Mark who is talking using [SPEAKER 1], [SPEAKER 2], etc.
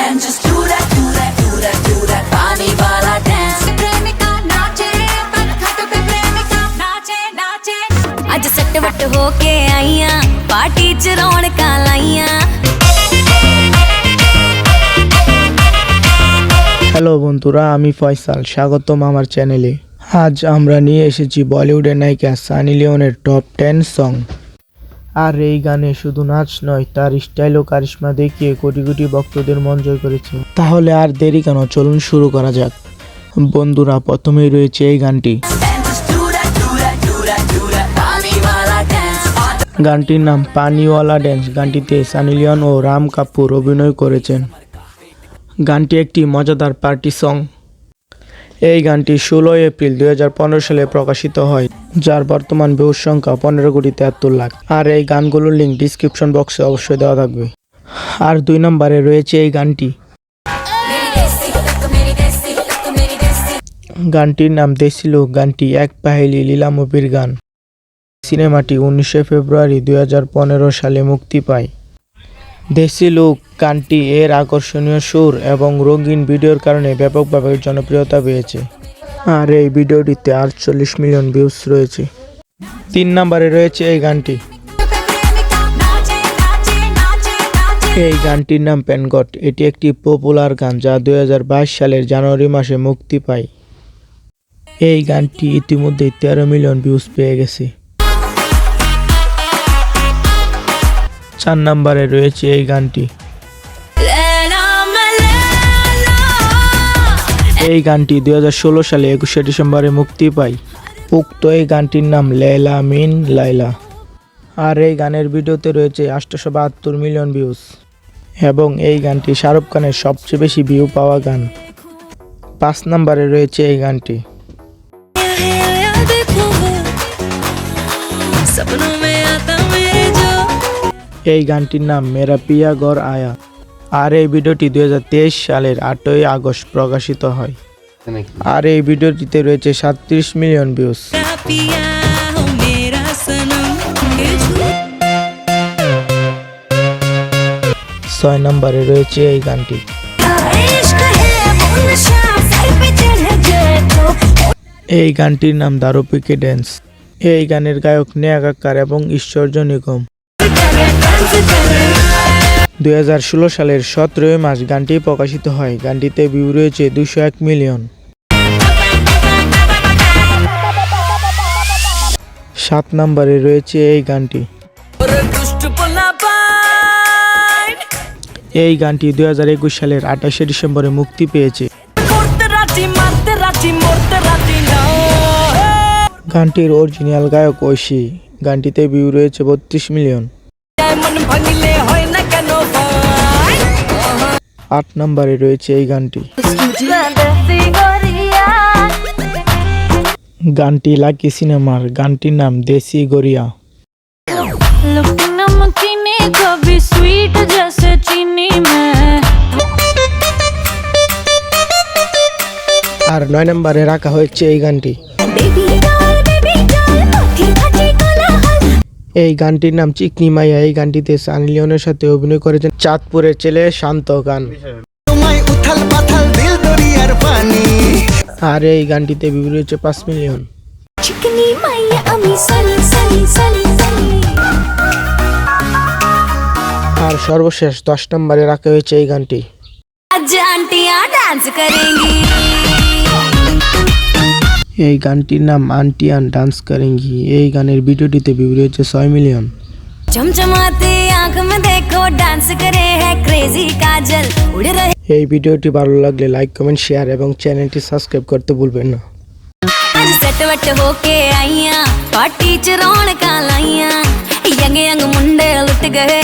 [SPEAKER 1] and just do that, do that, do that, do that पानी वाला dance. प्रेमिका नाचे पर खट पे प्रेमिका नाचे नाचे
[SPEAKER 2] ਅੱਜ ਸੱਟ ਵੱਟ ਹੋ ਕੇ ਆਈਆਂ ਪਾਰਟੀ ਚ ਰੌਣਕਾਂ ਲਾਈਆਂ।
[SPEAKER 3] হ্যালো বন্ধুরা, আমি ফয়সাল, স্বাগতম আমার চ্যানেলে। আজ আমরা নিয়ে এসেছি বলিউডের নায়িকা সানি লিওনের টপ 10 সং। আর এই গানে শুধু নাচ নয়, তার স্টাইল ও কারিশমা দেখিয়ে কোটি কোটি ভক্তদের মন জয় করেছে। তাহলে আর দেরি কেন, চলুন শুরু করা যাক। বন্ধুরা, প্রথমেই রয়েছে এই গানটি।
[SPEAKER 1] and just do that, do that, do that, do that पानी वाला dance.
[SPEAKER 3] গানটির নাম পানিওয়ালা ড্যান্স। গানটিতে সানি লিওন ও রাম কাপুর অভিনয় করেছেন। গানটি একটি মজাদার পার্টি সং। এই গানটি 16 এপ্রিল 2015 সালে প্রকাশিত হয়, যার বর্তমান ভিউজ সংখ্যা 15,73,00,000। আর এই গানগুলোর লিঙ্ক ডিসক্রিপশন বক্সে অবশ্যই দেওয়া থাকবে। আর 2 নম্বরে রয়েছে এই গানটি। গানটির নাম দেশি লোক। গানটি এক পাহেলি লীলা মুভির গান। সিনেমাটি 19 ফেব্রুয়ারি 2015 সালে মুক্তি পায়। দেশি লোক গানটি এর আকর্ষণীয় সুর এবং রঙিন ভিডিওর কারণে ব্যাপকভাবে জনপ্রিয়তা পেয়েছে। আর এই ভিডিওটিতে 48 মিলিয়ন ভিউজ রয়েছে। 3 নম্বরে রয়েছে এই গানটি। এই গানটির নাম প্যানগট। এটি একটি পপুলার গান যা 2022 সালের জানুয়ারি মাসে মুক্তি পায়। এই গানটি ইতিমধ্যে 13 মিলিয়ন ভিউজ পেয়ে গেছে। 4 নম্বরে রয়েছে এই গানটি। এই গানটি 2016 সালে 21শে ডিসেম্বরে মুক্তি পায়। উক্ত এই গানটির নাম লেলা মিন লাইলা। আর এই গানের ভিডিওতে রয়েছে 872 মিলিয়ন ভিউজ এবং এই গানটি শাহরুখ খানের সবচেয়ে বেশি ভিউ পাওয়া গান। 5 নম্বরে রয়েছে এই গানটি। এই গানটির নাম মেরা পিয়া গর আয়া। আর এই ভিডিওটি 2023 সালের 8ই আগস্ট প্রকাশিত হয়। আর এই ভিডিওটিতে রয়েছে 37 মিলিয়ন ভিউজ। 6 নম্বরে রয়েছে এই গানটি। এই গানটির নাম দারুপিকে ড্যান্স। এই গানের গায়ক নেহা কাক্কার এবং ঈশ্বর্য নিগম। 2016 সালের 17 মার্চ গানটি প্রকাশিত হয়। গানটিতে ভিউ রয়েছে 201 মিলিয়ন। 7 নম্বরে রয়েছে এই গানটি। এই গানটি 2021 সালের 28শে ডিসেম্বরে মুক্তি পেয়েছে। গানটির অরিজিনাল গায়ক ঐশী। গানটিতে ভিউ রয়েছে 32 মিলিয়ন। 8 নম্বরে রয়েছে এই গানটি। গানটি লাকি সিনেমার। গানটির নাম দেশি গড়িয়া। আর 9 নম্বরে রাখা হয়েছে এই গানটি। এই গানটির নাম চিকনি মাইয়া। এই গানটিতে সানি লিওনের সাথে অভিনয় করেছেন চাঁদপুরের ছেলে শান্ত খান। আর এই গানটিতে ভিউ রয়েছে 5 মিলিয়ন। আর সর্বশেষ 10 নম্বরে রাখা হয়েছে এই গানটি। এই গানটির নাম আন্টিয়ান ডান্স করেঙ্গি। এই গানের ভিডিওটিতে ভিউ রয়েছে 6 মিলিয়ন। এই ভিডিওটি ভালো লাগলে লাইক, কমেন্ট, শেয়ার এবং চ্যানেলটি সাবস্ক্রাইব করতে ভুলবেন না।
[SPEAKER 2] ਅੱਜ ਸੱਟ ਵੱਟ ਹੋ ਕੇ ਆਈਆਂ ਪਾਰਟੀ ਚ ਰੌਣਕਾਂ ਲਾਈਆਂ। ਯੰਗ ਯੰਗ ਮੁੰਡੇ ਲੁੱਟ ਗਏ।